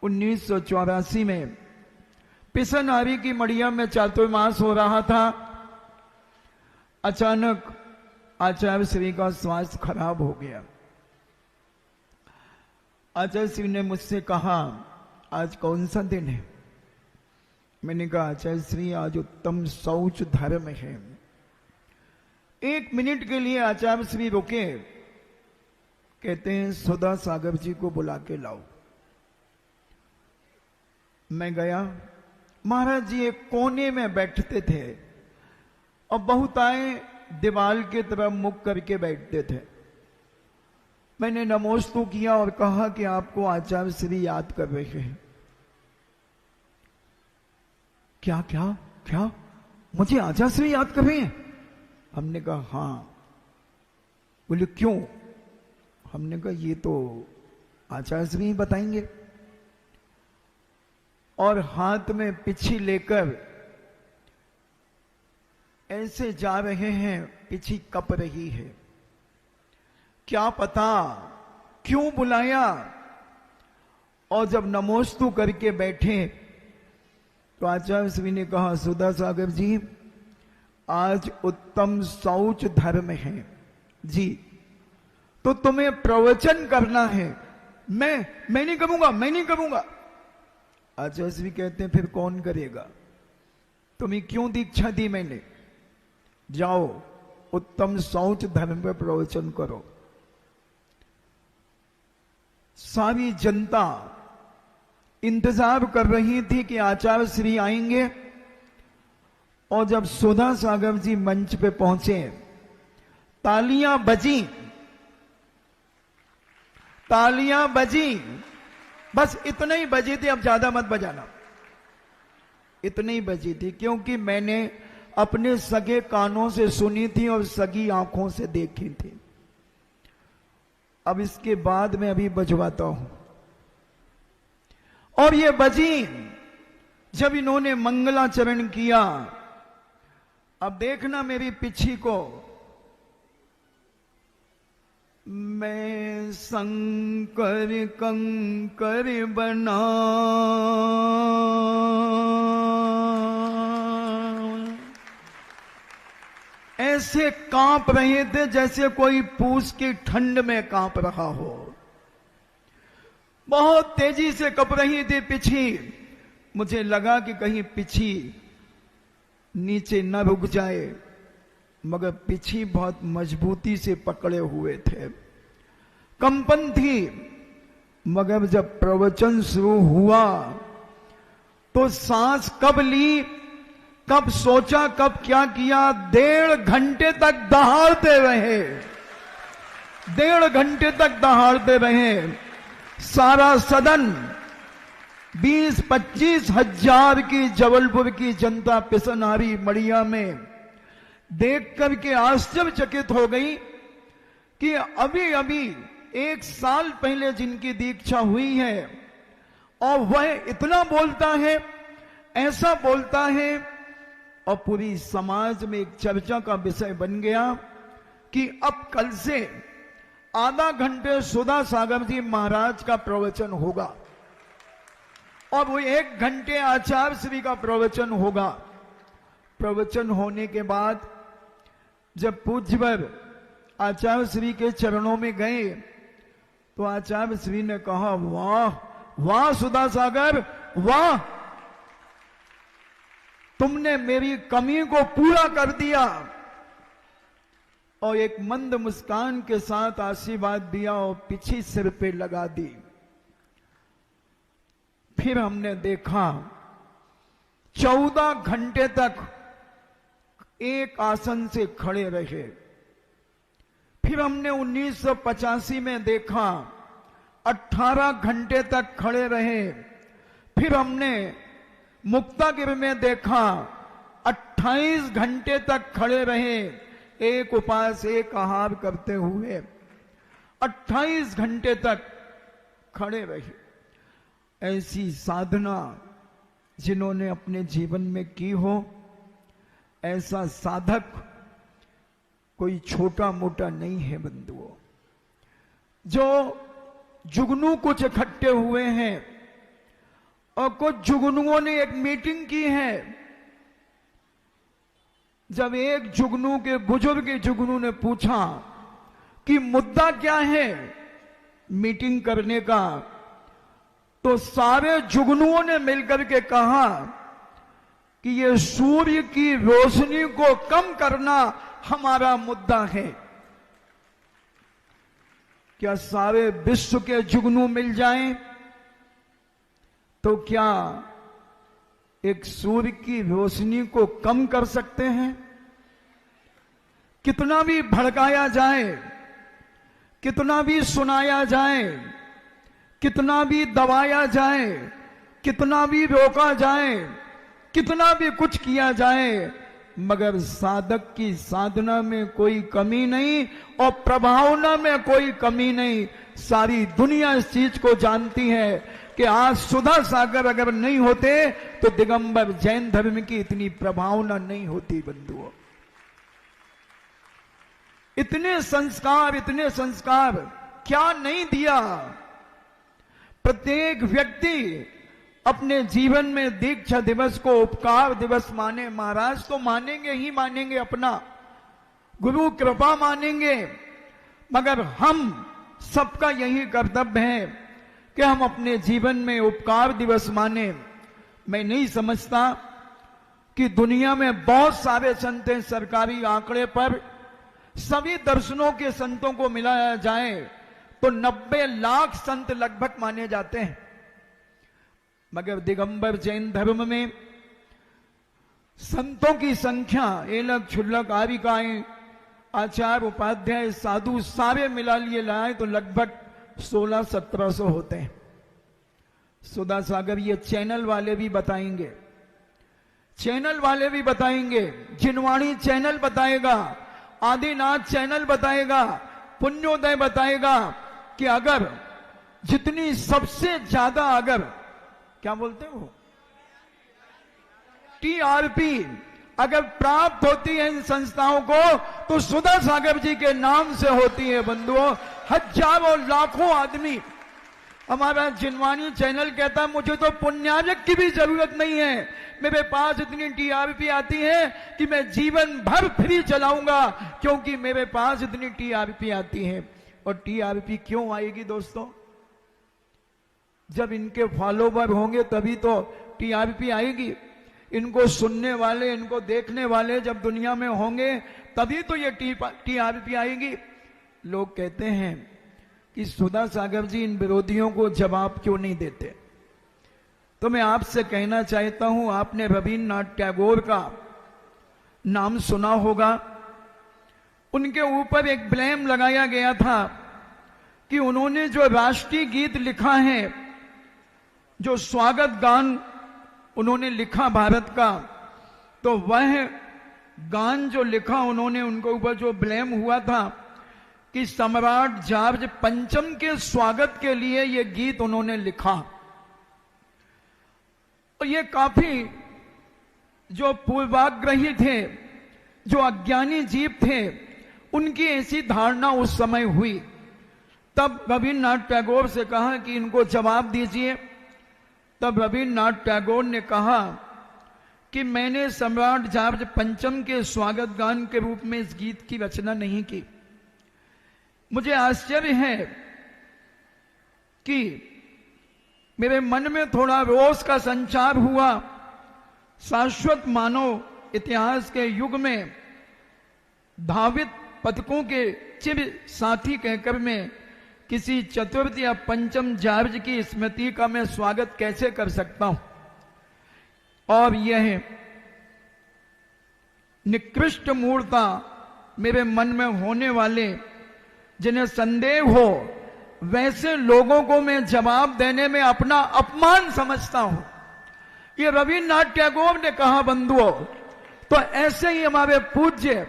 1984 में पिसनारी की मड़िया में चातुर्मास हो रहा था। अचानक आचार्य श्री का स्वास्थ्य खराब हो गया। आचार्य श्री ने मुझसे कहा, आज कौन सा दिन है? मैंने कहा, आचार्य श्री आज उत्तम शौच धर्म है। 1 मिनट के लिए आचार्य श्री रुके, कहते हैं सुधा सागर जी को बुला के लाओ। मैं गया। महाराज जी एक कोने में बैठते थे और बहुताएं दीवाल की तरफ मुख करके बैठते थे। मैंने नमोस्तु किया और कहा कि आपको आचार्य श्री याद कर रहे हैं। क्या क्या क्या मुझे आचार्य श्री याद कर रहे हैं? हमने कहा हां। बोले क्यों? हमने कहा ये तो आचार्य श्री ही बताएंगे। और हाथ में पिछी लेकर ऐसे जा रहे हैं, पिछी कप रही है। क्या पता क्यों बुलाया। और जब नमोस्तु करके बैठे तो आचार्य श्री ने कहा, सुधा सागर जी आज उत्तम शौच धर्म है जी, तो तुम्हें प्रवचन करना है। मैं नहीं करूंगा, मैं नहीं करूंगा। आचार्य श्री कहते हैं फिर कौन करेगा? तुम्हें क्यों दीक्षा दी मैंने? जाओ उत्तम शौच धर्म पर प्रवचन करो। सारी जनता इंतजार कर रही थी कि आचार्य श्री आएंगे। और जब सुधा सागर जी मंच पे पहुंचे, तालियां बजी, तालियां बजी। बस इतना ही बजी थी, अब ज्यादा मत बजाना। इतनी ही बजी थी क्योंकि मैंने अपने सगे कानों से सुनी थी और सगी आंखों से देखी थी। अब इसके बाद मैं अभी बजवाता हूं। और ये बजी जब इन्होंने मंगलाचरण किया। अब देखना मेरी पिछी को। मैं शंकर कंकर बना, ऐसे कांप रहे थे जैसे कोई पूस की ठंड में कांप रहा हो। बहुत तेजी से कप रही थी पिछी। मुझे लगा कि कहीं पिछी नीचे न रुक जाए, मगर पिछी बहुत मजबूती से पकड़े हुए थे। कंपन थी। मगर जब प्रवचन शुरू हुआ तो सांस कब ली, कब सोचा, कब क्या किया, 1.5 घंटे तक दहाड़ते रहे। 1.5 घंटे तक दहाड़ते रहे। सारा सदन 20-25 हजार की जबलपुर की जनता पिसनारी मड़िया में देख करके आश्चर्यचकित हो गई कि अभी अभी 1 साल पहले जिनकी दीक्षा हुई है और वह इतना बोलता है, ऐसा बोलता है। और पूरी समाज में एक चर्चा का विषय बन गया कि अब कल से आधा घंटे सुधा सागर जी महाराज का प्रवचन होगा और वो 1 घंटे आचार्य श्री का प्रवचन होगा। प्रवचन होने के बाद जब पूज्यवर आचार्य श्री के चरणों में गए तो आचार्य श्री ने कहा, वाह वाह सुधा सागर, वाह, तुमने मेरी कमी को पूरा कर दिया। और एक मंद मुस्कान के साथ आशीर्वाद दिया और पीछे सिर पे लगा दी। फिर हमने देखा 14 घंटे तक एक आसन से खड़े रहे। फिर हमने 1985 में देखा 18 घंटे तक खड़े रहे। फिर हमने मुक्तागिर में देखा 28 घंटे तक खड़े रहे, एक उपवास एक आहार करते हुए 28 घंटे तक खड़े रहे। ऐसी साधना जिन्होंने अपने जीवन में की हो, ऐसा साधक कोई छोटा मोटा नहीं है बंधुओं। जो जुगनू कुछ इकट्ठे हुए हैं, और कुछ जुगनुओं ने एक मीटिंग की है। जब एक जुगनू के बुजुर्ग जुगनू ने पूछा कि मुद्दा क्या है मीटिंग करने का, तो सारे जुगनुओं ने मिलकर के कहा कि ये सूर्य की रोशनी को कम करना हमारा मुद्दा है। क्या सारे विश्व के जुगनू मिल जाएं तो क्या एक सूर्य की रोशनी को कम कर सकते हैं? कितना भी भड़काया जाए, कितना भी सुनाया जाए, कितना भी दबाया जाए, कितना भी रोका जाए, कितना भी कुछ किया जाए, मगर साधक की साधना में कोई कमी नहीं और प्रभावना में कोई कमी नहीं। सारी दुनिया इस चीज को जानती है कि आज सुधा सागर अगर नहीं होते तो दिगंबर जैन धर्म की इतनी प्रभावना नहीं होती। बंधुओं, इतने संस्कार क्या नहीं दिया। प्रत्येक व्यक्ति अपने जीवन में दीक्षा दिवस को उपकार दिवस माने। महाराज तो मानेंगे ही मानेंगे, अपना गुरु कृपा मानेंगे, मगर हम सबका यही कर्तव्य है कि हम अपने जीवन में उपकार दिवस माने। मैं नहीं समझता कि दुनिया में बहुत सारे संत हैं, सरकारी आंकड़े पर सभी दर्शनों के संतों को मिलाया जाए तो 90 लाख संत लगभग माने जाते हैं, मगर दिगंबर जैन धर्म में संतों की संख्या एलक छुल्लक आरिकाएं आचार्य उपाध्याय साधु सारे मिला लिए लाए तो लगभग 1600-1700 होते हैं। सुधा सागर ये चैनल वाले भी बताएंगे, चैनल वाले भी बताएंगे, जिनवाणी चैनल बताएगा, आदिनाथ चैनल बताएगा, पुण्योदय बताएगा कि अगर जितनी सबसे ज्यादा अगर क्या बोलते हो टीआरपी अगर प्राप्त होती है इन संस्थाओं को तो सुधा सागर जी के नाम से होती है। बंधुओं, हजारों लाखों आदमी, हमारा जिनवानी चैनल कहता है मुझे तो पुण्यार्जक की भी जरूरत नहीं है, मेरे पास इतनी टीआरपी आती है कि मैं जीवन भर फ्री चलाऊंगा क्योंकि मेरे पास इतनी टीआरपी आती है। और टीआरपी क्यों आएगी दोस्तों? जब इनके फॉलोवर होंगे तभी तो टीआरपी आएगी। इनको सुनने वाले, इनको देखने वाले जब दुनिया में होंगे तभी तो ये टीआरपी आएगी। लोग कहते हैं कि सुधा सागर जी इन विरोधियों को जवाब क्यों नहीं देते। तो मैं आपसे कहना चाहता हूं, आपने रविन्द्रनाथ टैगोर का नाम सुना होगा। उनके ऊपर एक ब्लेम लगाया गया था कि उन्होंने जो राष्ट्रीय गीत लिखा है, जो स्वागत गान उन्होंने लिखा भारत का, तो वह गान जो लिखा उन्होंने, उनके ऊपर जो ब्लेम हुआ था कि सम्राट जॉर्ज पंचम के स्वागत के लिए यह गीत उन्होंने लिखा। और ये काफी जो पूर्वाग्रही थे, जो अज्ञानी जीव थे, उनकी ऐसी धारणा उस समय हुई। तब रविन्द्रनाथ टैगोर से कहा कि इनको जवाब दीजिए। तब रविन्द्रनाथ टैगोर ने कहा कि मैंने सम्राट जॉर्ज पंचम के स्वागत गान के रूप में इस गीत की रचना नहीं की। मुझे आश्चर्य है कि मेरे मन में थोड़ा रोष का संचार हुआ। शाश्वत मानव इतिहास के युग में धावित पदकों के चिर साथी कहकर मैं किसी चतुर्थ या पंचम जॉर्ज की स्मृति का मैं स्वागत कैसे कर सकता हूं? और यह निकृष्ट मूर्ता मेरे मन में होने वाले, जिन्हें संदेह हो, वैसे लोगों को मैं जवाब देने में अपना अपमान समझता हूं। ये रविन्द्रनाथ टैगोर ने कहा। बंधुओं, तो ऐसे ही हमारे पूज्य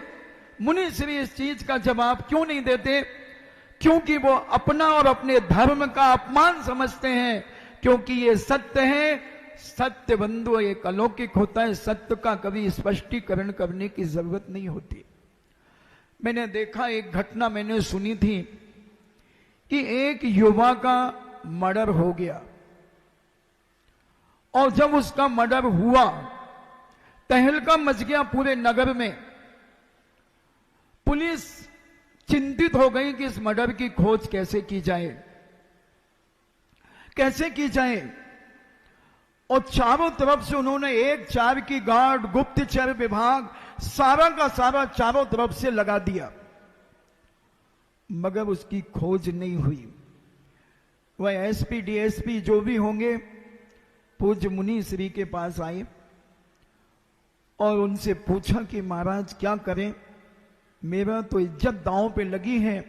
मुनि श्री इस चीज का जवाब क्यों नहीं देते? क्योंकि वो अपना और अपने धर्म का अपमान समझते हैं। क्योंकि ये सत्य है। सत्य बंधु एक अलौकिक होता है, सत्य का कभी स्पष्टीकरण करने की जरूरत नहीं होती। मैंने देखा, एक घटना मैंने सुनी थी कि एक युवा का मर्डर हो गया और जब उसका मर्डर हुआ, तहलका मच गया पूरे नगर में। पुलिस चिंतित हो गई कि इस मर्डर की खोज कैसे की जाए, कैसे की जाए। और चारों तरफ से उन्होंने 1-4 की गार्ड, गुप्तचर विभाग सारा का सारा चारों तरफ से लगा दिया, मगर उसकी खोज नहीं हुई। वह एसपी डीएसपी जो भी होंगे पूज्य मुनि श्री के पास आए और उनसे पूछा कि महाराज क्या करें, मेरा तो इज्जत दांव पे लगी है।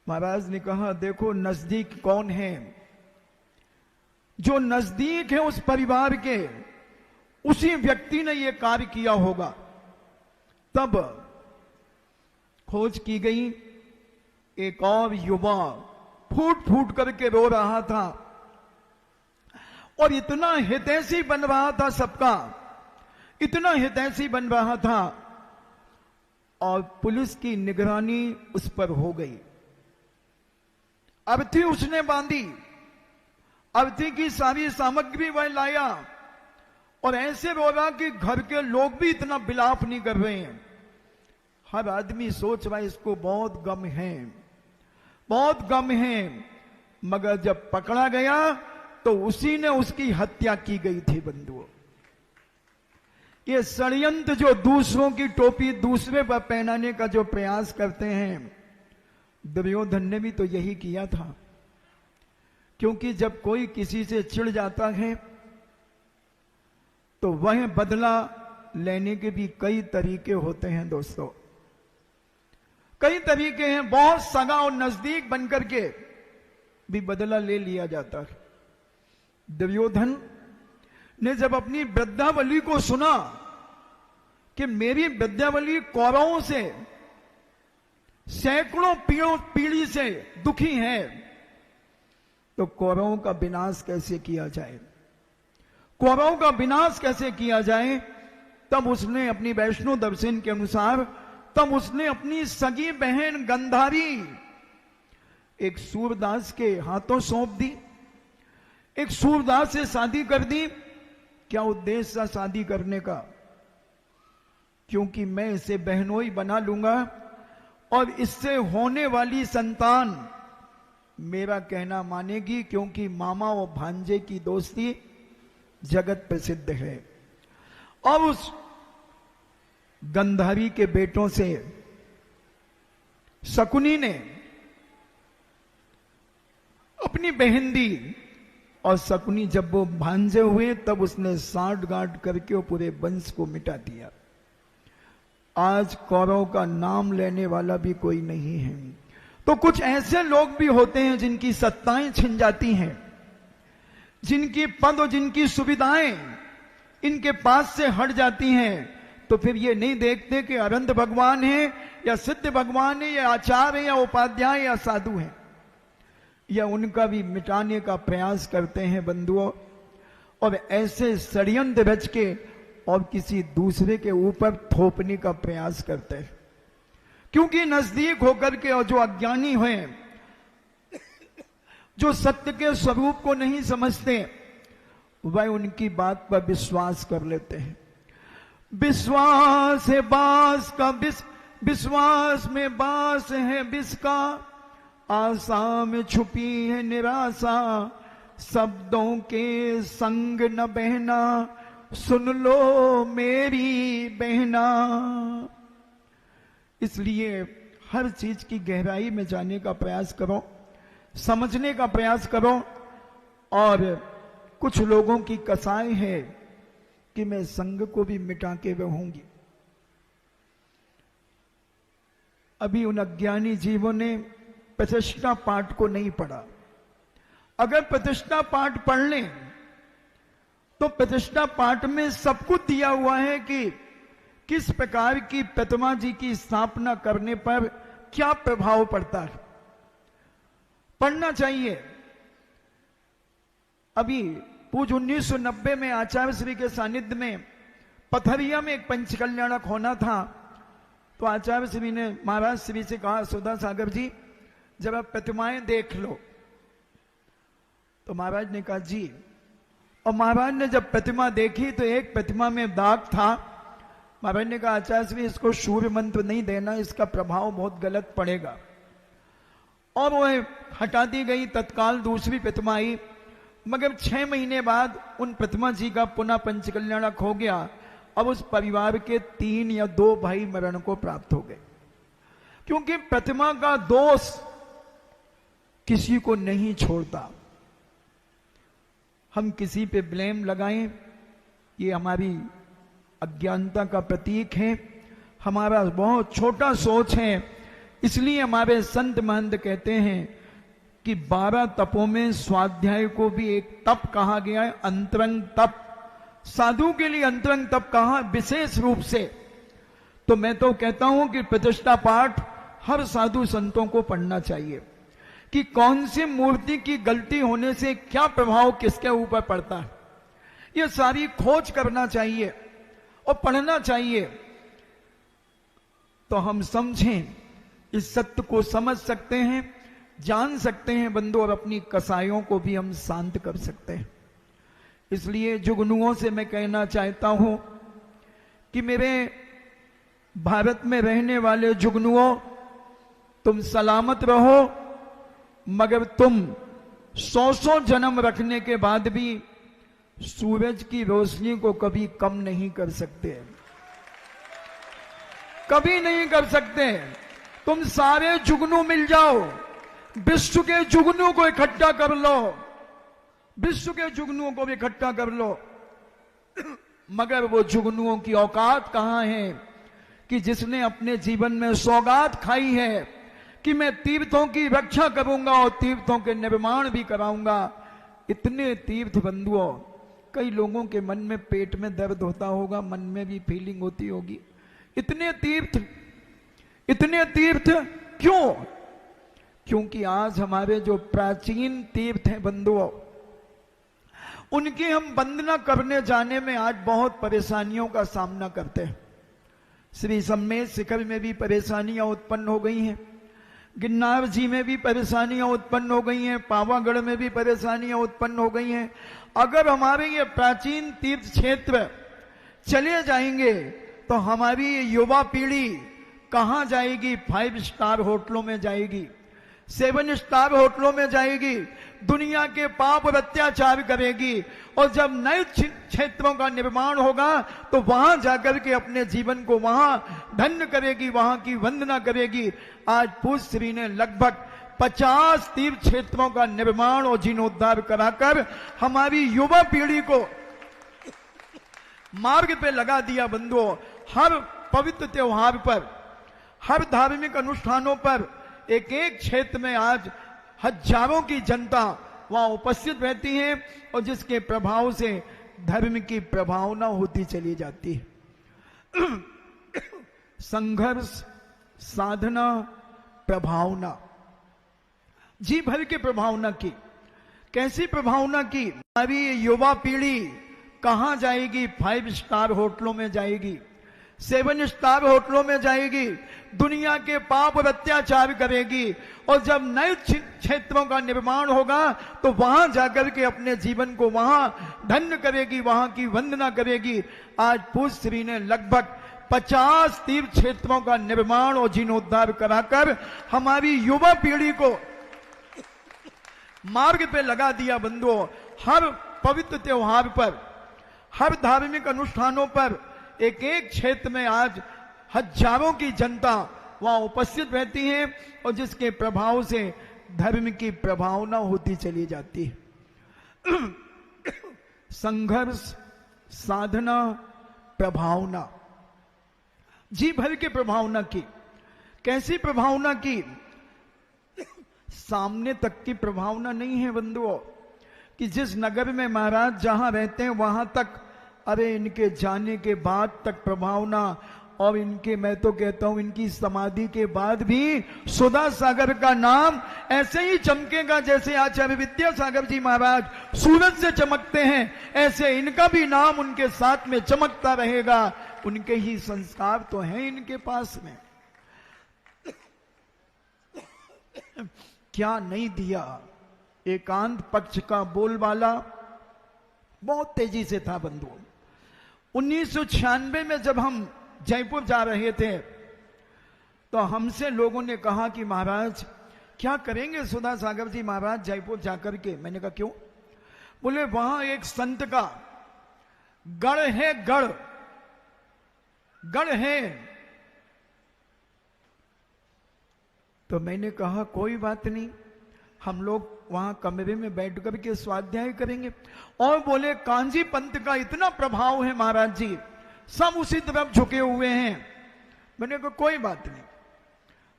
महाराज ने कहा देखो नजदीक कौन है, जो नजदीक है उस परिवार के, उसी व्यक्ति ने यह कार्य किया होगा। तब खोज की गई। एक और युवा फूट फूट करके रो रहा था और इतना हितैषी बन रहा था सबका, इतना हितैषी बन रहा था, और पुलिस की निगरानी उस पर हो गई। अर्थी उसने बांधी, अर्थी की सारी सामग्री वह लाया और ऐसे रो रहा कि घर के लोग भी इतना विलाप नहीं कर रहे हैं। हर आदमी सोच रहा है इसको बहुत गम है, बहुत गम है, मगर जब पकड़ा गया तो उसी ने उसकी हत्या की गई थी। बंधुओं, ये षड्यंत्र जो दूसरों की टोपी दूसरे पर पहनाने का जो प्रयास करते हैं, दुर्योधन ने भी तो यही किया था। क्योंकि जब कोई किसी से चिढ़ जाता है तो वह बदला लेने के भी कई तरीके होते हैं दोस्तों, कई तरीके हैं। बहुत सगा और नजदीक बनकर के भी बदला ले लिया जाता है। दुर्योधन ने जब अपनी वृद्धावली को सुना कि मेरी वृद्धावली कौरवों से सैकड़ों पीढ़ी से दुखी है, तो कौरवों का विनाश कैसे किया जाए, कौरवों का विनाश कैसे किया जाए, तब उसने अपनी वैष्णो दर्शन के अनुसार, तब उसने अपनी सगी बहन गंधारी एक सूरदास के हाथों सौंप दी। एक सूरदास से शादी कर दी। क्या उद्देश्य था शादी करने का? क्योंकि मैं इसे बहनोई बना लूंगा और इससे होने वाली संतान मेरा कहना मानेगी, क्योंकि मामा और भांजे की दोस्ती जगत प्रसिद्ध है। और उस गंधारी के बेटों से शकुनी ने अपनी बहन दी, और शकुनी जब वो भांजे हुए तब उसने साठ गांठ करके वो पूरे वंश को मिटा दिया। आज कौरव का नाम लेने वाला भी कोई नहीं है। तो कुछ ऐसे लोग भी होते हैं जिनकी सत्ताएं छिन जाती हैं, जिनकी पद और जिनकी सुविधाएं इनके पास से हट जाती हैं। तो फिर ये नहीं देखते कि अनंत भगवान है या सिद्ध भगवान है या आचार्य है या उपाध्याय या साधु है, या उनका भी मिटाने का प्रयास करते हैं बंधुओं। और ऐसे षड्यंत्र रच के और किसी दूसरे के ऊपर थोपने का प्रयास करते हैं, क्योंकि नजदीक होकर के और जो अज्ञानी हैं, जो सत्य के स्वरूप को नहीं समझते, वह उनकी बात पर विश्वास कर लेते हैं। विश्वास है बास का विश्वास में बास है विष का, आशा में छुपी है निराशा, शब्दों के संग न बहना, सुन लो मेरी बहना। इसलिए हर चीज की गहराई में जाने का प्रयास करो, समझने का प्रयास करो। और कुछ लोगों की कसाई है कि मैं संग को भी मिटा के रहूंगी। अभी उन अज्ञानी जीवों ने प्रतिष्ठा पाठ को नहीं पढ़ा। अगर प्रतिष्ठा पाठ पढ़ लें तो प्रतिष्ठा पाठ में सब कुछ दिया हुआ है कि किस प्रकार की प्रतिमा जी की स्थापना करने पर क्या प्रभाव पड़ता है। पढ़ना चाहिए। अभी पूज 1990 में आचार्य श्री के सानिध्य में पथरिया में एक पंचकल्याणक होना था, तो आचार्य श्री ने महाराज श्री से कहा, सुधा सागर जी जब आप प्रतिमाएं देख लो। तो महाराज ने कहा जी और महाराज ने जब प्रतिमा देखी तो एक प्रतिमा में दाग था। महाराज ने कहा आचार्य श्री इसको सूर्य मंत्र नहीं देना, इसका प्रभाव बहुत गलत पड़ेगा। और वह हटा दी गई। तत्काल दूसरी प्रतिमा आई, मगर 6 महीने बाद उन प्रतिमा जी का पुनः पंचकल्याणक हो गया। अब उस परिवार के 3 या 2 भाई मरण को प्राप्त हो गए, क्योंकि प्रतिमा का दोष किसी को नहीं छोड़ता। हम किसी पे ब्लेम लगाएं, ये हमारी अज्ञानता का प्रतीक है, हमारा बहुत छोटा सोच है। इसलिए हमारे संत महंत कहते हैं कि 12 तपों में स्वाध्याय को भी एक तप कहा गया है, अंतरंग तप। साधु के लिए अंतरंग तप कहा विशेष रूप से। तो मैं तो कहता हूं कि प्रतिष्ठा पाठ हर साधु संतों को पढ़ना चाहिए कि कौन सी मूर्ति की गलती होने से क्या प्रभाव किसके ऊपर पड़ता है, यह सारी खोज करना चाहिए और पढ़ना चाहिए। तो हम समझें, इस सत्य को समझ सकते हैं, जान सकते हैं बंधु, और अपनी कसायों को भी हम शांत कर सकते हैं। इसलिए जुगनुओं से मैं कहना चाहता हूं कि मेरे भारत में रहने वाले जुगनुओं, तुम सलामत रहो, मगर तुम 100 जन्म रखने के बाद भी सूरज की रोशनी को कभी कम नहीं कर सकते, कभी नहीं कर सकते। तुम सारे जुगनू मिल जाओ, विश्व के जुगनू को इकट्ठा कर लो, विश्व के जुगनुओं को भी इकट्ठा कर लो, मगर वो जुगनुओं की औकात कहां है कि जिसने अपने जीवन में सौगात खाई है कि मैं तीर्थों की रक्षा करूंगा और तीर्थों के निर्माण भी कराऊंगा। इतने तीर्थ बंधुओं, कई लोगों के मन में पेट में दर्द होता होगा, मन में भी फीलिंग होती होगी, इतने तीर्थ, इतने तीर्थ क्यों? क्योंकि आज हमारे जो प्राचीन तीर्थ हैं बंधुओं, उनकी हम वंदना करने जाने में आज बहुत परेशानियों का सामना करते हैं। श्री सम्मेद शिखर में भी परेशानियां उत्पन्न हो गई हैं, गिरनार जी में भी परेशानियां उत्पन्न हो गई हैं, पावागढ़ में भी परेशानियां उत्पन्न हो गई हैं। अगर हमारे ये प्राचीन तीर्थ क्षेत्र चले जाएंगे तो हमारी युवा पीढ़ी कहां जाएगी? 5 स्टार होटलों में जाएगी, 7 स्टार होटलों में जाएगी, दुनिया के पाप और अत्याचार करेगी। और जब नए क्षेत्रों का निर्माण होगा तो वहां जाकर के अपने जीवन को वहां धन्य करेगी, वहां की वंदना करेगी। आज पूज्य श्री ने लगभग 50 तीर्थ क्षेत्रों का निर्माण और जीर्णोद्धार कराकर हमारी युवा पीढ़ी को मार्ग पे लगा दिया। बंधुओं, हर पवित्र त्योहार पर, हर धार्मिक अनुष्ठानों पर एक एक क्षेत्र में आज हजारों की जनता वहां उपस्थित रहती है और जिसके प्रभाव से धर्म की प्रभावना होती चली जाती है। संघर्ष, साधना, प्रभावना, जी भर के प्रभावना की। कैसी प्रभावना की? हमारी युवा पीढ़ी कहां जाएगी? 5 स्टार होटलों में जाएगी, 7 स्टार होटलों में जाएगी, दुनिया के पाप और अत्याचार करेगी। और जब नए क्षेत्रों का निर्माण होगा तो वहां जाकर के अपने जीवन को वहां धन्य करेगी, वहां की वंदना करेगी। आज पूज्य श्री ने लगभग 50 तीर्थ क्षेत्रों का निर्माण और जीर्णोद्धार कराकर हमारी युवा पीढ़ी को मार्ग पे लगा दिया। बंधुओं, हर पवित्र त्योहार पर, हर धार्मिक अनुष्ठानों पर एक एक क्षेत्र में आज हजारों की जनता वहां उपस्थित रहती है और जिसके प्रभाव से धर्म की प्रभावना होती चली जाती है। संघर्ष, साधना, प्रभावना, जी भर के प्रभावना की। कैसी प्रभावना की? सामने तक की प्रभावना नहीं है बंधुओं, कि जिस नगर में महाराज जहां रहते हैं वहां तक, अरे इनके जाने के बाद तक प्रभावना, और इनके, मैं तो कहता हूं इनकी समाधि के बाद भी सुधा सागर का नाम ऐसे ही चमकेगा जैसे आचार्य विद्यासागर जी महाराज सूरज से चमकते हैं, ऐसे इनका भी नाम उनके साथ में चमकता रहेगा। उनके ही संस्कार तो हैं इनके पास में। क्या नहीं दिया? एकांत पक्ष का बोलबाला, बहुत तेजी से था बंधुओं। 1996 में जब हम जयपुर जा रहे थे तो हमसे लोगों ने कहा कि महाराज क्या करेंगे सुधा सागर जी महाराज जयपुर जाकर के। मैंने कहा क्यों? बोले वहां एक संत का गढ़ है, गढ़ है। तो मैंने कहा कोई बात नहीं, हम लोग वहां कमरे में बैठ कर के स्वाध्याय करेंगे। और बोले कांजी पंथ का इतना प्रभाव है महाराज जी, सब उसी तरफ झुके हुए हैं। मैंने कहा कोई बात नहीं,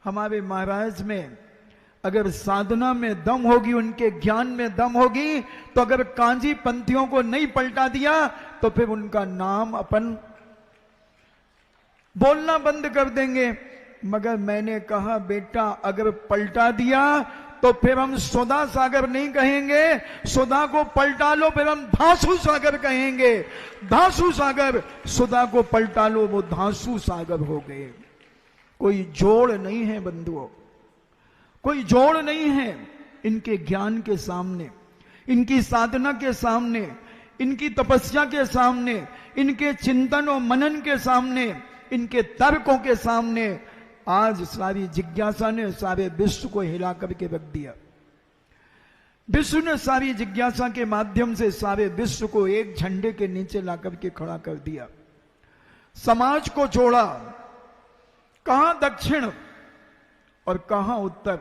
हमारे महाराज में अगर साधना में दम होगी, उनके ज्ञान में दम होगी, तो अगर कांजी पंथियों को नहीं पलटा दिया तो फिर उनका नाम अपन बोलना बंद कर देंगे। मगर मैंने कहा बेटा अगर पलटा दिया तो फिर हम सुधा सागर नहीं कहेंगे, सुधा को पलटा लो फिर हम धांसू सागर कहेंगे। धांसू सागर, सुधा को पलटा लो वो धांसू सागर हो गए। कोई जोड़ नहीं है बंधुओं, कोई जोड़ नहीं है इनके ज्ञान के सामने, इनकी साधना के सामने, इनकी तपस्या के सामने, इनके चिंतन और मनन के सामने, इनके तर्कों के सामने। आज सारी जिज्ञासा ने सारे विश्व को हिला करके रख दिया। विश्व ने सारी जिज्ञासा के माध्यम से सारे विश्व को एक झंडे के नीचे ला करके खड़ा कर दिया। समाज को जोड़ा, कहां दक्षिण और कहां उत्तर।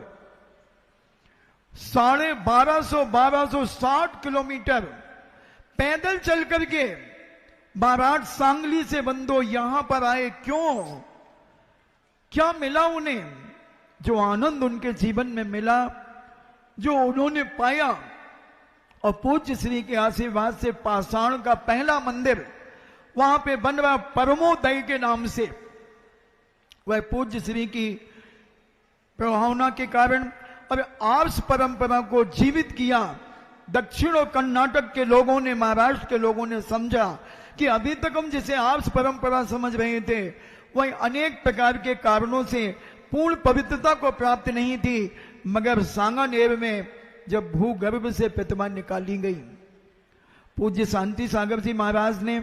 1250 किलोमीटर पैदल चल करके महाराज सांगली से बंदो यहां पर आए। क्यों? क्या मिला उन्हें? जो आनंद उनके जीवन में मिला, जो उन्होंने पाया। और पूज्य श्री के आशीर्वाद से पाषाण का पहला मंदिर वहां पे बन रहा परमोदय के नाम से। वह पूज्य श्री की प्रभावना के कारण और आर्ष परंपरा को जीवित किया। दक्षिण और कर्नाटक के लोगों ने, महाराष्ट्र के लोगों ने समझा कि अभी तक हम जिसे आर्ष परंपरा समझ रहे थे वह अनेक प्रकार के कारणों से पूर्ण पवित्रता को प्राप्त नहीं थी। मगर सांगानेर में जब भूगर्भ से प्रतिमा निकाली गई, पूज्य शांति सागर जी महाराज ने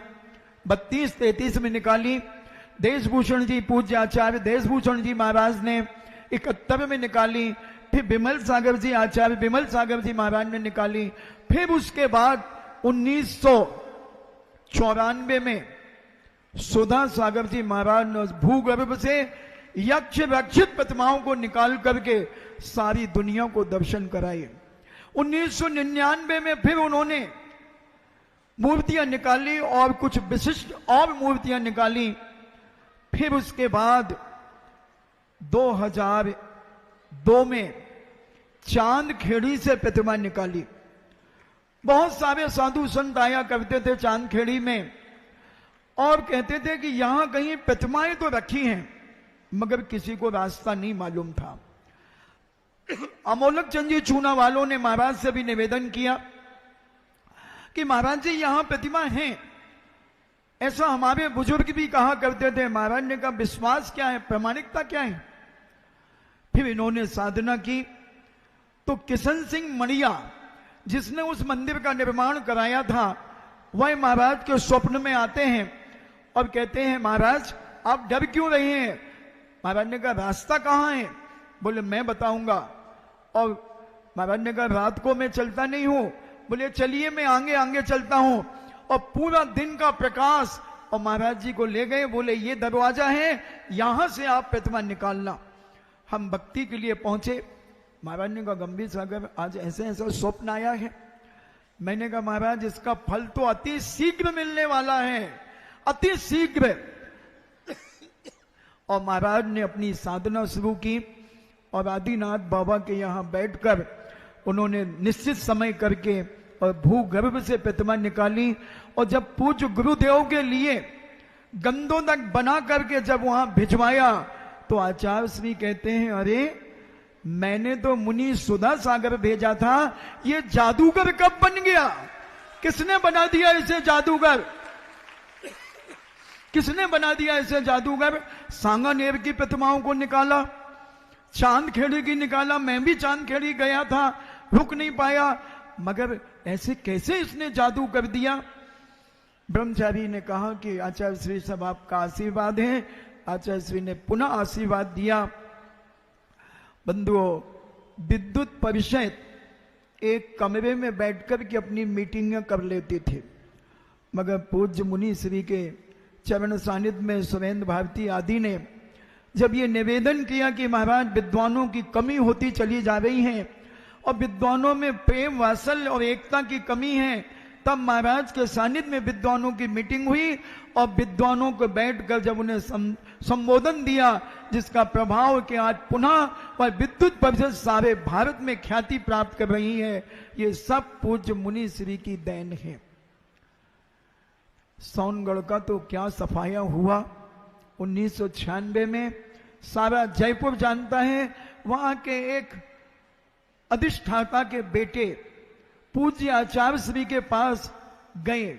32-33 में निकाली। देशभूषण जी, पूज्य आचार्य देशभूषण जी महाराज ने 71 में निकाली। फिर विमल सागर जी, आचार्य विमल सागर जी महाराज ने निकाली। फिर उसके बाद 1994 में सुधा सागर जी महाराज ने भूगर्भ से यक्ष रक्षित प्रतिमाओं को निकाल करके सारी दुनिया को दर्शन कराए। 1999 में फिर उन्होंने मूर्तियां निकाली और कुछ विशिष्ट और मूर्तियां निकाली। फिर उसके बाद 2002 में चांदखेड़ी से प्रतिमा निकाली। बहुत सारे साधु संत आया करते थे चांदखेड़ी में और कहते थे कि यहां कहीं प्रतिमाएं तो रखी हैं, मगर किसी को रास्ता नहीं मालूम था। अमोलक चंद जी चूना वालों ने महाराज से भी निवेदन किया कि महाराज जी यहां प्रतिमा है। ऐसा हमारे बुजुर्ग भी कहा करते थे। महाराज ने कहा विश्वास क्या है, प्रामाणिकता क्या है। फिर इन्होंने साधना की तो किशन सिंह मणिया जिसने उस मंदिर का निर्माण कराया था, वह महाराज के स्वप्न में आते हैं और कहते हैं महाराज आप डर क्यों रहे हैं। महाराज ने कहा रास्ता कहां है। बोले मैं बताऊंगा। और महाराज ने कहा रात को मैं चलता नहीं हूं। बोले चलिए मैं आगे आगे चलता हूं। और पूरा दिन का प्रकाश और महाराज जी को ले गए। बोले ये दरवाजा है, यहां से आप प्रतिमा निकालना। हम भक्ति के लिए पहुंचे। महाराज ने कहा गंभीर सागर आज ऐसे ऐसा स्वप्न आया है। मैंने कहा महाराज इसका फल तो अति शीघ्र मिलने वाला है, अति शीघ्र। और महाराज ने अपनी साधना शुरू की और आदिनाथ बाबा के यहां बैठकर उन्होंने निश्चित समय करके और भूगर्भ से प्रतिमा निकाली। और जब पूज्य गुरुदेव के लिए गंदोदक बना करके जब वहां भिजवाया तो आचार्य श्री कहते हैं अरे मैंने तो मुनि सुधा सागर भेजा था, ये जादूगर कब बन गया? किसने बना दिया इसे जादूगर? किसने बना दिया इसे जादूगर? सांगानेर की प्रतिमाओं को निकाला, चांदखेड़ी की निकाला। मैं भी चांदखेड़ी गया था, रुक नहीं पाया। मगर ऐसे कैसे इसने जादू कर दिया? ब्रह्मचारी ने कहा कि आचार्य श्री सब आपका आशीर्वाद है। आचार्य श्री ने पुनः आशीर्वाद दिया। बंधुओं, विद्युत परिषद एक कमरे में बैठकर के अपनी मीटिंगें कर लेते थे, मगर पूज्य मुनि श्री के चरण सानिध्य में सुरेंद्र भारती आदि ने जब ये निवेदन किया कि महाराज विद्वानों की कमी होती चली जा रही है और विद्वानों में प्रेम वात्सल्य और एकता की कमी है, तब महाराज के सानिध्य में विद्वानों की मीटिंग हुई और विद्वानों को बैठकर जब उन्हें संबोधन दिया, जिसका प्रभाव कि आज पुनः वह विद्युत परिषद सारे भारत में ख्याति प्राप्त कर रही है। ये सब पूज्य मुनि श्री की देन है। सोनगढ़ का तो क्या सफाया हुआ 1996 में, सारा जयपुर जानता है। वहां के एक अधिष्ठाता के बेटे पूज्य आचार्य श्री के पास गए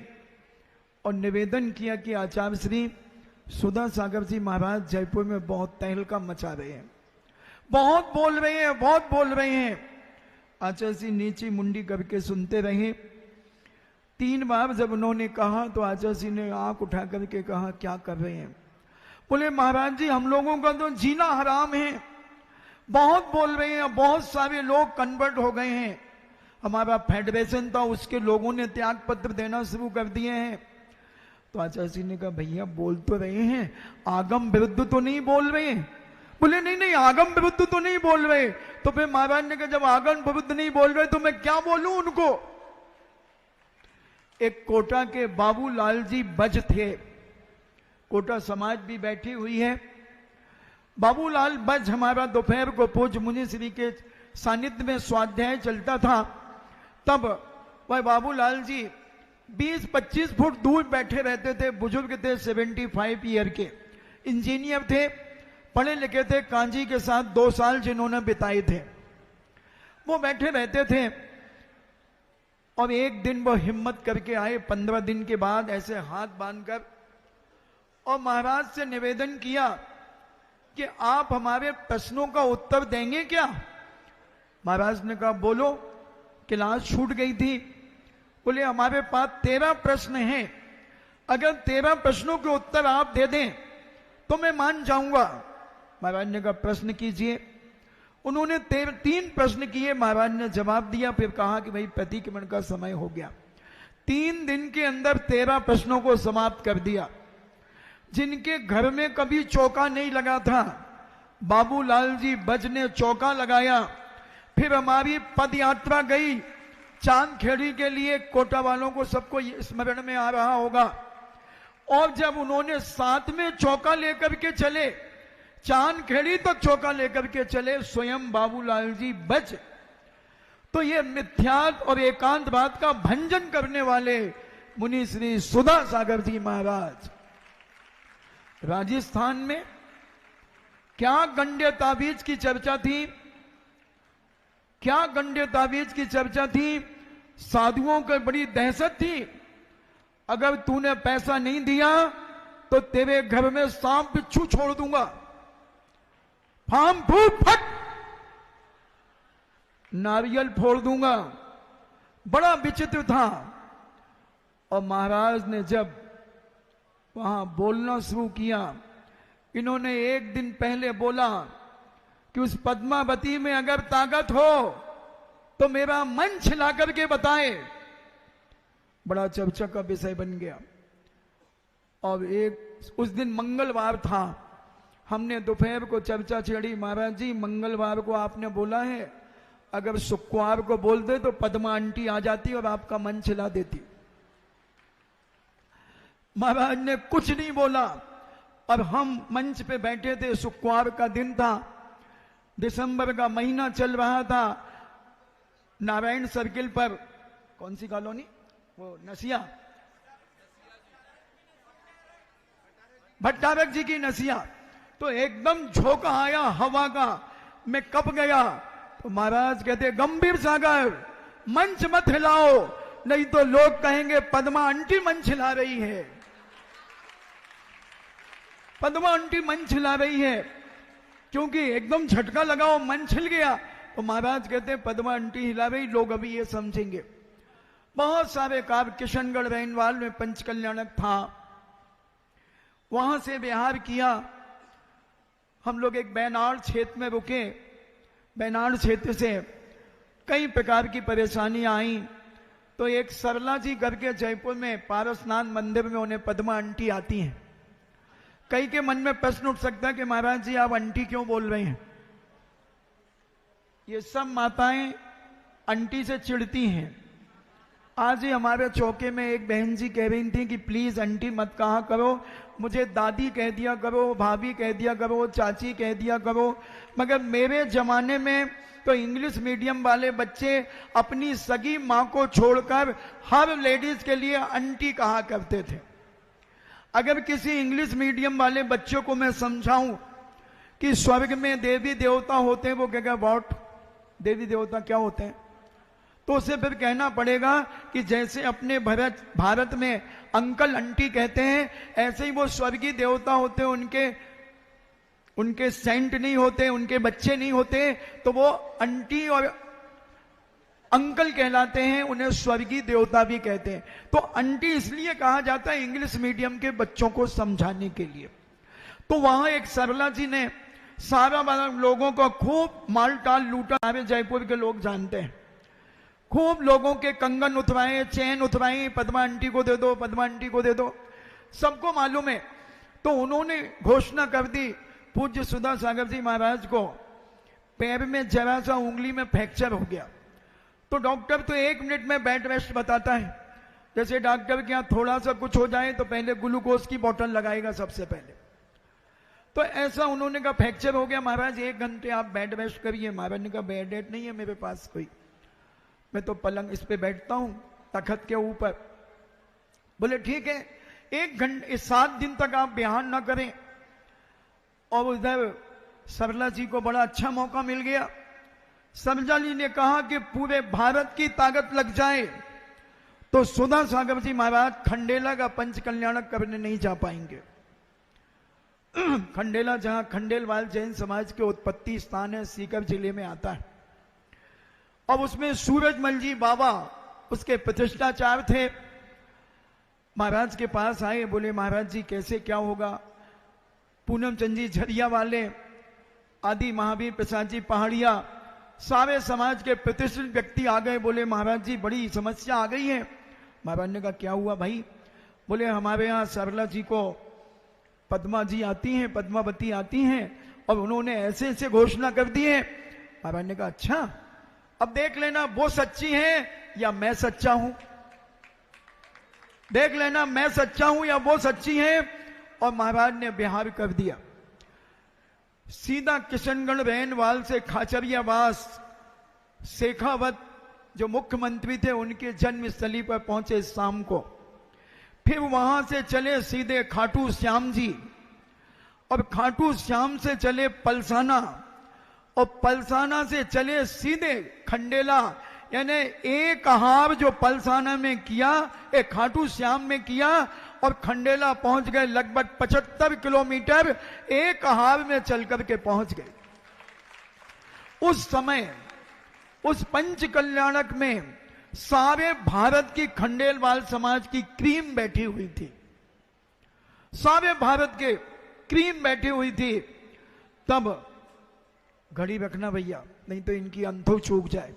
और निवेदन किया कि आचार्य श्री सुधा सागर जी महाराज जयपुर में बहुत तहलका मचा रहे हैं, बहुत बोल रहे हैं, बहुत बोल रहे हैं। आचार्य श्री नीची मुंडी करके सुनते रहे। 3 बार जब उन्होंने कहा तो आचार्य श्री ने आंख उठा करके कहा, क्या कर रहे हैं? बोले महाराज जी हम लोगों का तो जीना हराम है, बहुत बोल रहे हैं, बहुत सारे लोग कन्वर्ट हो गए हैं। हमारा फेडरेशन था, उसके लोगों ने त्याग पत्र देना शुरू कर दिए हैं। तो आचार्य जी ने कहा भैया बोल तो रहे हैं, आगम विरुद्ध तो नहीं बोल रहे? बोले नहीं नहीं, आगम विरुद्ध तो नहीं बोल रहे। तो फिर महाराज ने कहा जब आगम विरुद्ध नहीं बोल रहे तो मैं क्या बोलूं उनको? एक कोटा के बाबूलाल जी बज थे, कोटा समाज भी बैठी हुई है। बाबूलाल बज हमारा दोपहर को पूज्य मुनि श्री के सानिध्य में स्वाध्याय चलता था, तब वह बाबूलाल जी 20-25 फुट दूर बैठे रहते थे। बुजुर्ग थे, 75 ईयर के, इंजीनियर थे, पढ़े लिखे थे, कांजी के साथ 2 साल जिन्होंने बिताए थे। वो बैठे रहते थे और एक दिन वो हिम्मत करके आए 15 दिन के बाद, ऐसे हाथ बांधकर, और महाराज से निवेदन किया कि आप हमारे प्रश्नों का उत्तर देंगे क्या? महाराज ने कहा बोलो। क्लास छूट गई थी। बोले हमारे पास 13 प्रश्न हैं, अगर 13 प्रश्नों के उत्तर आप दे दें तो मैं मान जाऊंगा। महाराज ने कहा प्रश्न कीजिए। उन्होंने 3 प्रश्न किए, महाराज ने जवाब दिया, फिर कहा कि भाई प्रतिक्रमण का समय हो गया। 3 दिन के अंदर 13 प्रश्नों को समाप्त कर दिया। जिनके घर में कभी चौका नहीं लगा था, बाबूलाल जी बज ने चौका लगाया। फिर हमारी पद यात्रा गई चांदखेड़ी के लिए, कोटा वालों को सबको स्मरण में आ रहा होगा। और जब उन्होंने 7 में चौका लेकर के चले, चांदखेड़ी तक चौका लेकर के चले स्वयं बाबूलाल जी बज, तो ये मिथ्यात और एकांतवाद का भंजन करने वाले मुनि श्री सुधा सागर जी महाराज। राजस्थान में क्या गंडे ताबीज की चर्चा थी, क्या गंडे ताबीज की चर्चा थी। साधुओं को बड़ी दहशत थी, अगर तूने पैसा नहीं दिया तो तेरे घर में सांप बिच्छू छोड़ दूंगा, फाम फूट फट नारियल फोड़ दूंगा। बड़ा विचित्र था। और महाराज ने जब वहां बोलना शुरू किया, इन्होंने एक दिन पहले बोला कि उस पद्मावती में अगर ताकत हो तो मेरा मन छिला करके बताए। बड़ा चर्चा का विषय बन गया। और उस दिन मंगलवार था, हमने दोपहर को चर्चा छेड़ी, महाराज जी मंगलवार को आपने बोला है, अगर शुक्रवार को बोल दे तो पद्मा आंटी आ जाती और आपका मन छिला देती। महाराज ने कुछ नहीं बोला और हम मंच पे बैठे थे। शुक्रवार का दिन था, दिसंबर का महीना चल रहा था। नारायण सर्किल पर, कौन सी कॉलोनी, वो नसिया, भट्टारक जी की नसिया। तो एकदम झोंका आया हवा का, मैं कब गया। तो महाराज कहते गंभीर सागर मंच मत हिलाओ, नहीं तो लोग कहेंगे पद्मा आंटी मंच हिला रही है, पद्मा आंटी मंच हिला रही है। क्योंकि एकदम झटका लगाओ, मन छिल गया तो महाराज कहते हैं पद्मा आंटी हिला रही, लोग अभी ये समझेंगे। बहुत सारे काव्य, किशनगढ़ रैनवाल में पंचकल्याणक था, वहां से बिहार किया। हम लोग एक बैनाड़ क्षेत्र में रुके, बैनाड़ क्षेत्र से कई प्रकार की परेशानियां आई, तो एक सरला जी करके जयपुर में पारसनाथ मंदिर में उन्हें पद्मा आंटी आती हैं। कई के मन में प्रश्न उठ सकता है कि महाराज जी आप आंटी क्यों बोल रहे हैं? ये सब माताएं आंटी से चिढ़ती हैं। आज ही हमारे चौके में एक बहन जी कह रही थी कि प्लीज आंटी मत कहा करो, मुझे दादी कह दिया करो, भाभी कह दिया करो, चाची कह दिया करो। मगर मेरे जमाने में तो इंग्लिश मीडियम वाले बच्चे अपनी सगी मां को छोड़कर हर लेडीज के लिए आंटी कहा करते थे। अगर किसी इंग्लिश मीडियम वाले बच्चों को मैं समझाऊं कि स्वर्ग में देवी देवता होते हैं, वो कहेगा व्हाट, देवी देवता क्या होते हैं? तो उसे फिर कहना पड़ेगा कि जैसे अपने भारत में अंकल आंटी कहते हैं, ऐसे ही वो स्वर्गीय देवता होते हैं, उनके सेंट नहीं होते, उनके बच्चे नहीं होते, तो वो आंटी और अंकल कहलाते हैं, उन्हें स्वर्गीय देवता भी कहते हैं। तो आंटी इसलिए कहा जाता है इंग्लिश मीडियम के बच्चों को समझाने के लिए। तो वहां एक सरला जी ने सारा लोगों को खूब मालटाल लूटा। हमारे जयपुर के लोग जानते हैं, खूब लोगों के कंगन उतराए, चैन उतराई, पद्मा आंटी को दे दो, पद्मा आंटी को दे दो, सबको मालूम है। तो उन्होंने घोषणा कर दी, पूज्य सुधा सागर जी महाराज को पैर में जरा सा उंगली में फ्रैक्चर हो गया, तो डॉक्टर तो 1 मिनट में बेड रेस्ट बताता है। जैसे डॉक्टर के यहां थोड़ा सा कुछ हो जाए तो पहले ग्लूकोज की बोतल लगाएगा सबसे पहले। तो ऐसा उन्होंने कहा फ्रैक्चर हो गया महाराज, 1 घंटे आप बेड रेस्ट करिए। महाराज ने कहा बेड रेस्ट नहीं है मेरे पास कोई, मैं तो पलंग इस पे बैठता हूं तखत के ऊपर। बोले ठीक है, 1 घंटे 7 दिन तक आप बिहान ना करें। और उधर सरला जी को बड़ा अच्छा मौका मिल गया। सरला जी ने कहा कि पूरे भारत की ताकत लग जाए तो सुधा सागर जी महाराज खंडेला का पंचकल्याणक करने नहीं जा पाएंगे। खंडेला जहां खंडेलवाल जैन समाज के उत्पत्ति स्थान है, सीकर जिले में आता है। अब उसमें सूरजमल जी बाबा उसके प्रतिष्ठाचार्य थे। महाराज के पास आए, बोले महाराज जी कैसे क्या होगा? पूनम चंद जी झरिया वाले, आदि महावीर प्रसाद जी पहाड़िया, सारे समाज के प्रतिष्ठित व्यक्ति आ गए। बोले महाराज जी बड़ी समस्या आ गई है। महाराज ने कहा क्या हुआ भाई? बोले हमारे यहाँ सरला जी को पद्मा जी आती हैं, पद्मावती आती हैं, और उन्होंने ऐसे ऐसे घोषणा कर दी है। महाराज ने कहा अच्छा, अब देख लेना वो सच्ची है या मैं सच्चा हूं, देख लेना मैं सच्चा हूं या वो सच्ची है। और महाराज ने बिहार कर दिया, सीधा किशनगढ़ रैनवाल से खाचरियावास शेखावत जो मुख्यमंत्री थे उनके जन्मस्थली पर पहुंचे शाम को। फिर वहां से चले सीधे खाटू श्याम जी, और खाटू श्याम से चले पलसाना, और पलसाना से चले सीधे खंडेला। यानी एक हार जो पलसाना में किया, एक खाटू श्याम में किया, और खंडेला पहुंच गए। लगभग 75 किलोमीटर एक हार में चल करके पहुंच गए। उस समय उस पंच कल्याणक में सारे भारत की खंडेलवाल समाज की क्रीम बैठी हुई थी, सारे भारत के क्रीम बैठी हुई थी। तब घड़ी रखना भैया, नहीं तो इनकी अंधो चूक जाए।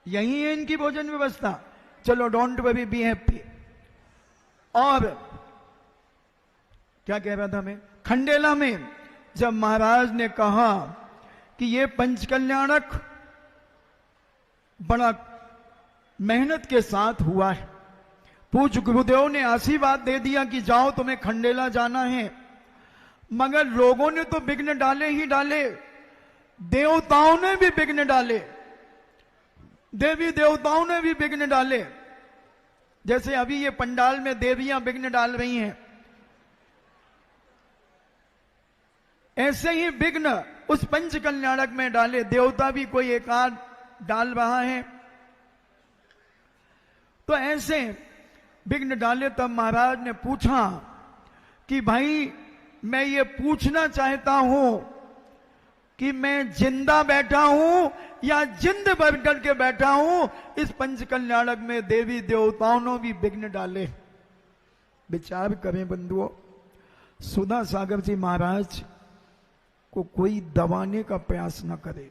यही है इनकी भोजन व्यवस्था। चलो डोंट वरी, बी हैप्पी। और क्या कह रहा था मैं? खंडेला में जब महाराज ने कहा कि ये पंचकल्याणक बड़ा मेहनत के साथ हुआ है, पूज्य गुरुदेव ने आशीर्वाद दे दिया कि जाओ तुम्हें खंडेला जाना है, मगर लोगों ने तो विघ्न डाले ही डाले, देवताओं ने भी विघ्न डाले, देवी देवताओं ने भी विघ्न डाले। जैसे अभी ये पंडाल में देवियां विघ्न डाल रही हैं, ऐसे ही विघ्न उस पंच कल्याणक में डाले। देवता भी कोई एक आध डाल रहा है, तो ऐसे विघ्न डाले। तब महाराज ने पूछा कि भाई मैं ये पूछना चाहता हूं कि मैं जिंदा बैठा हूं या जिंद भर करके बैठा हूं, इस पंच कल्याणक में देवी देवताओं ने भी विघ्न डाले। विचार करें बंधुओं, सुधा सागर जी महाराज को कोई दबाने का प्रयास न करे।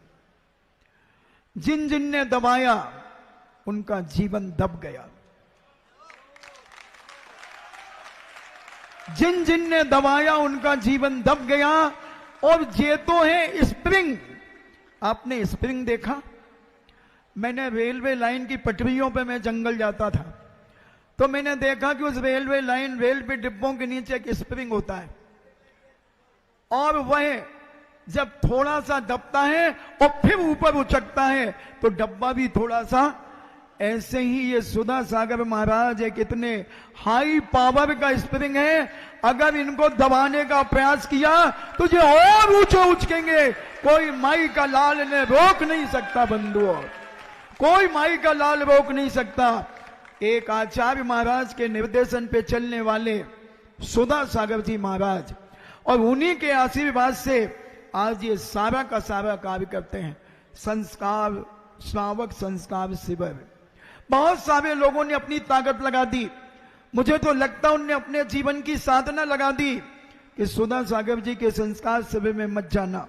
जिन जिन ने दबाया उनका जीवन दब गया। जिन जिन ने दबाया उनका जीवन दब गया। और ये तो है स्प्रिंग। आपने स्प्रिंग देखा? मैंने रेलवे लाइन की पटरियों पे मैं जंगल जाता था, तो मैंने देखा कि उस रेलवे लाइन रेलवे डिब्बों के नीचे एक स्प्रिंग होता है, और वह जब थोड़ा सा दबता है और फिर ऊपर उचकता है तो डब्बा भी थोड़ा सा। ऐसे ही ये सुधा सागर महाराज एक इतने हाई पावर का स्प्रिंग है, अगर इनको दबाने का प्रयास किया तो ये और ऊंचे उचकेंगे। कोई माई का लाल ने रोक नहीं सकता बंधुओं, कोई माई का लाल रोक नहीं सकता। एक आचार्य महाराज के निर्देशन पे चलने वाले सुधा सागर जी महाराज, और उन्हीं के आशीर्वाद से आज ये सारा का सारा कार्य करते हैं। संस्कार श्रावक संस्कार शिविर, बहुत सारे लोगों ने अपनी ताकत लगा दी। मुझे तो लगता उनने अपने जीवन की साधना लगा दी कि सुधा सागर जी के संस्कार शिविर में मत जाना।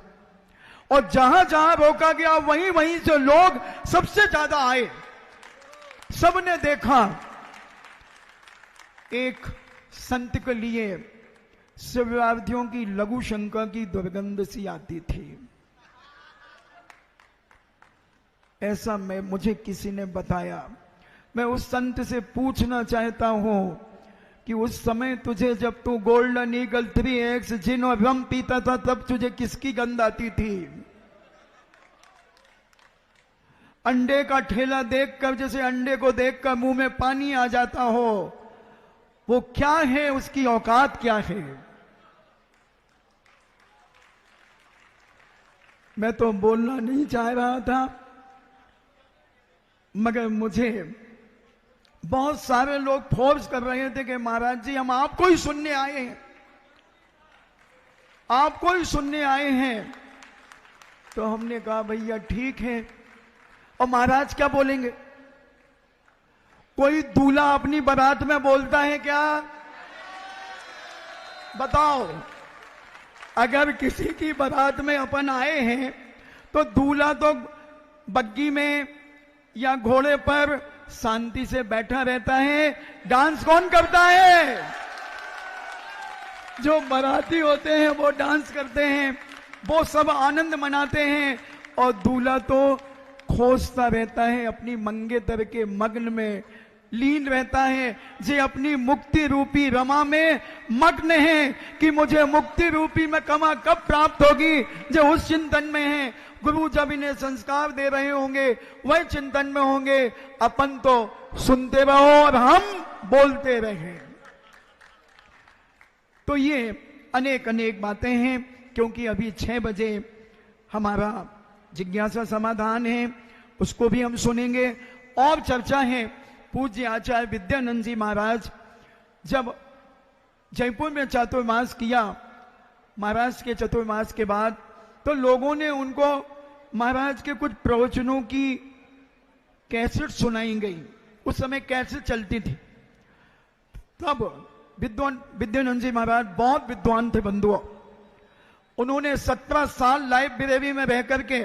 और जहां जहां रोका गया वहीं वहीं से लोग सबसे ज्यादा आए। सबने देखा एक संत के लिए शिवरार्थियों की लघु शंका की दुर्गंध सी आती थी। ऐसा मुझे किसी ने बताया। मैं उस संत से पूछना चाहता हूं कि उस समय तुझे, जब तू गोल्डन ईगल 3X जिन और रम पीता था, तब तुझे किसकी गंध आती थी? अंडे का ठेला देखकर, जैसे अंडे को देखकर मुंह में पानी आ जाता हो, वो क्या है, उसकी औकात क्या है? मैं तो बोलना नहीं चाह रहा था, मगर मुझे बहुत सारे लोग फोर्स कर रहे थे कि महाराज जी हम आपको ही सुनने आए हैं, आपको ही सुनने आए हैं। तो हमने कहा भैया ठीक है। और महाराज क्या बोलेंगे? कोई दूल्हा अपनी बारात में बोलता है क्या? बताओ, अगर किसी की बारात में अपन आए हैं तो दूल्हा तो बग्गी में या घोड़े पर शांति से बैठा रहता है। डांस कौन करता है? जो बाराती होते हैं वो डांस करते हैं, वो सब आनंद मनाते हैं, और दूल्हा तो खोजता रहता है, अपनी मंगेतर के मग्न में लीन रहता है। जे अपनी मुक्ति रूपी रमा में मग्न है कि मुझे मुक्ति रूपी में कमा कब प्राप्त होगी, जो उस चिंतन में है। गुरु जब इन्हें संस्कार दे रहे होंगे वह चिंतन में होंगे। अपन तो सुनते रहो और हम बोलते रहे। तो ये अनेक अनेक बातें हैं, क्योंकि अभी 6 बजे हमारा जिज्ञासा समाधान है, उसको भी हम सुनेंगे। और चर्चा है, पूज्य आचार्य विद्यानंद जी महाराज जब जयपुर में चातुर्मास किया, महाराज के चतुर्मास के बाद, तो लोगों ने उनको महाराज के कुछ प्रवचनों की कैसेट सुनाई गई। उस समय कैसेट चलती थी। तब विद्यानंद जी महाराज बहुत विद्वान थे बंधुओं। उन्होंने 17 साल लाइब्रेरी में रह करके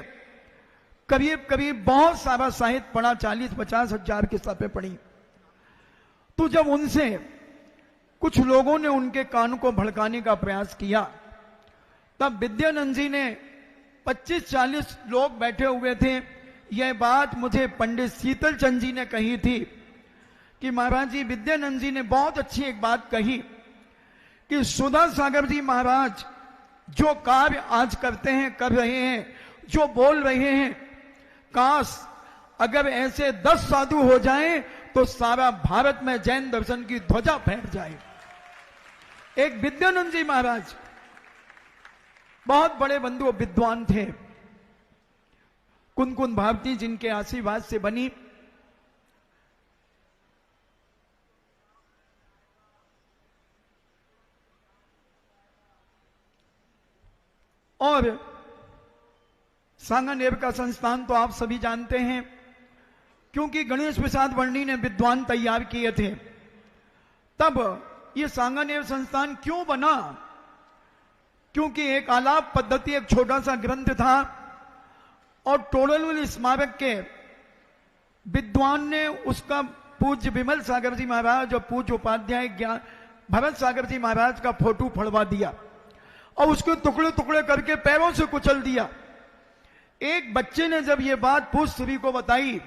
करीब करीब बहुत सारा साहित्य पढ़ा, 40-50 हजार किताबें पढ़ी। तो जब उनसे कुछ लोगों ने उनके कान को भड़काने का प्रयास किया, तब विद्यानंद जी ने 25-40 लोग बैठे हुए थे। यह बात मुझे पंडित शीतल चंद जी ने कही थी कि महाराज जी, विद्यानंद जी ने बहुत अच्छी एक बात कही कि सुधा सागर जी महाराज जो कार्य आज करते हैं, कर रहे हैं, जो बोल रहे हैं, काश अगर ऐसे 10 साधु हो जाएं तो सारा भारत में जैन दर्शन की ध्वजा फहर जाए। एक विद्यानंद जी महाराज बहुत बड़े बंधु विद्वान थे। कुनकुन भारती जिनके आशीर्वाद से बनी, और सांगानेर का संस्थान तो आप सभी जानते हैं, क्योंकि गणेश प्रसाद वर्णी ने विद्वान तैयार किए थे। तब ये सांगानेर संस्थान क्यों बना? क्योंकि एक आलाप पद्धति, एक छोटा सा ग्रंथ था और टोडरमल स्मारक के विद्वान ने उसका पूज्य विमल सागर जी महाराज और पूज्य उपाध्याय ज्ञान भरत सागर जी महाराज का फोटो फड़वा दिया और उसको टुकड़े टुकड़े करके पैरों से कुचल दिया। एक बच्चे ने जब ये बात पूज्य श्री को बताई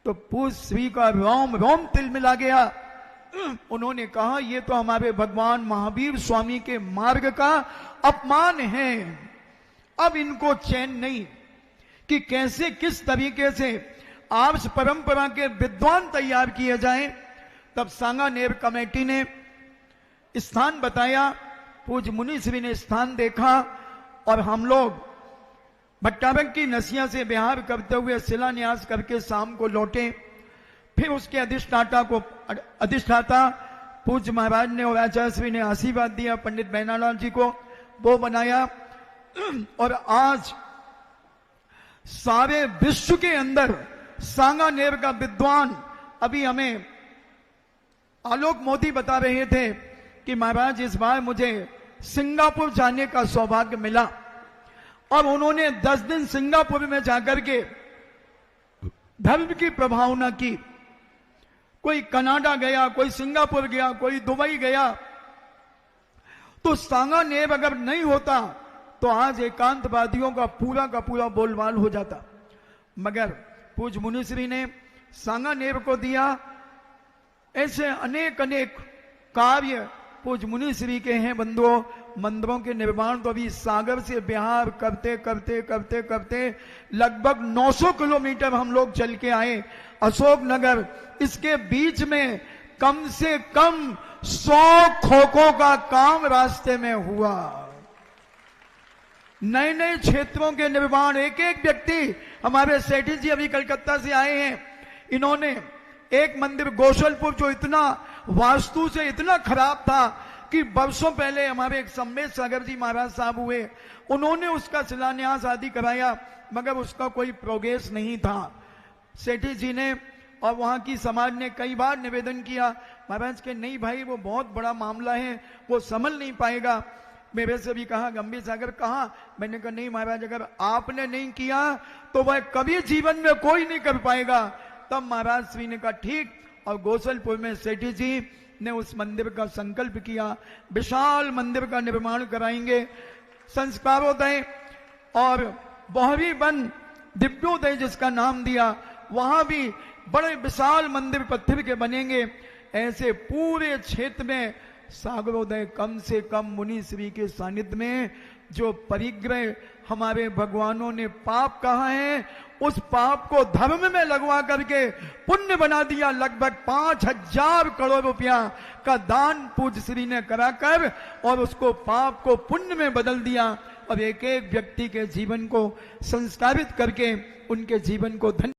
तो पूज्य श्री का रोम रोम तिलमिला गया। उन्होंने कहा, ये तो हमारे भगवान महावीर स्वामी के मार्ग का अपमान है। अब इनको चैन नहीं कि कैसे किस तरीके से आर्ष परंपरा के विद्वान तैयार किए जाएं। तब सांगानेर कमेटी ने स्थान बताया, पूज्य मुनि श्री ने स्थान देखा और हम लोग भट्टारक की नसिया से बिहार करते हुए शिलान्यास करके शाम को लौटे। फिर उसके अधिष्ठाता पूज्य महाराज ने और आचार्य श्री ने आशीर्वाद दिया पंडित बैनालाल जी को, वो बनाया। और आज सारे विश्व के अंदर सांगानेर का विद्वान, अभी हमें आलोक मोदी बता रहे थे कि महाराज इस बार मुझे सिंगापुर जाने का सौभाग्य मिला और उन्होंने 10 दिन सिंगापुर में जाकर के धर्म की प्रभावना की। कोई कनाडा गया, कोई सिंगापुर गया, कोई दुबई गया। तो सांगानेर अगर नहीं होता तो आज एकांतवादियों का पूरा बोलबाल हो जाता। मगर पूज्य मुनिश्री ने सांगानेर को दिया। ऐसे अनेक कार्य पूज्य मुनिश्री के हैं बंधुओं। मंदिरों के निर्माण तो अभी सागर से बिहार करते लगभग 900 किलोमीटर हम लोग चल के आए। अशोकनगर, इसके बीच में कम से कम 100 खोखों का काम रास्ते में हुआ। नए नए क्षेत्रों के निर्माण, एक व्यक्ति, हमारे सेठी जी अभी कलकत्ता से आए हैं, इन्होंने एक मंदिर गोसलपुर जो इतना वास्तु से इतना खराब था कि वर्षों पहले हमारे एक सम्मेद सागर जी महाराज साहब हुए, उन्होंने उसका शिलान्यास आदि कराया, मगर उसका कोई प्रोग्रेस नहीं था। सेठी जी ने और वहां की समाज ने कई बार निवेदन किया, महाराज के नहीं भाई वो बहुत बड़ा मामला है, वो संभल नहीं पाएगा। मेरे से भी कहा, गंभीर सागर कहा, मैंने कहा नहीं महाराज, अगर आपने नहीं किया तो वह कभी जीवन में कोई नहीं कर पाएगा। तब महाराज श्री ने कहा ठीक, और गोसलपुर में सेठी जी ने उस मंदिर का संकल्प किया, विशाल मंदिर का निर्माण कराएंगे। संस्कारोदय और बहरी वन दिव्योदय जिसका नाम दिया, वहां भी बड़े विशाल मंदिर पत्थर के बनेंगे। ऐसे पूरे क्षेत्र में सागरोदय कम से कम मुनि श्री के सानिध्य में जो परिग्रह हमारे भगवानों ने पाप कहा है, उस पाप को धर्म में लगवा करके पुण्य बना दिया। लगभग 5000 करोड़ रुपया का दान पूज्य श्री ने कराकर और उसको पाप को पुण्य में बदल दिया और एक व्यक्ति के जीवन को संस्कारित करके उनके जीवन को धन्य